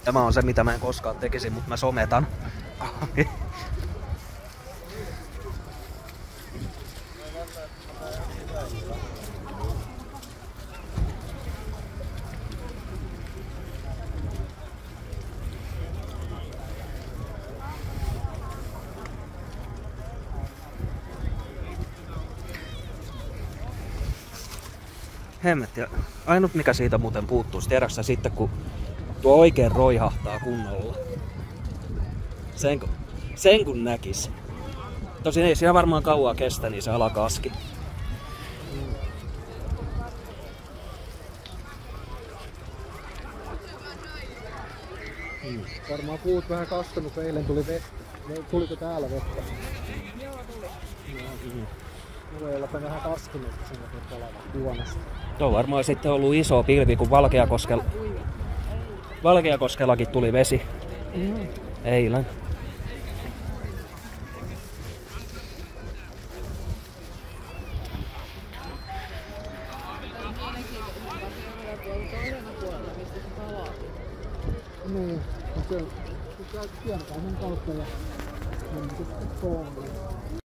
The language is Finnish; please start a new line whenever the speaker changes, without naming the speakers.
Tämä on se, mitä mä en koskaan tekisi, mutta mä sometan. Hemmetti. Ainut mikä siitä muuten puuttuu, tiedäksä sitten kun tuo oikein roihahtaa kunnolla. Sen kun näkis. Tosin ei siellä varmaan kauaa kestä, niin se alakaski.
Varmaan puut vähän kastunut, kun eilen tuli tuliko täällä vettä?
Joo, tuli.
Voi olla vähän kastunut sen olevan huonossa.
Tuo on varmaan sitten ollut iso pilvi, kun Valkeakoskellakin tuli vesi. Eilen.
Niin, se kiertää sen kautta ja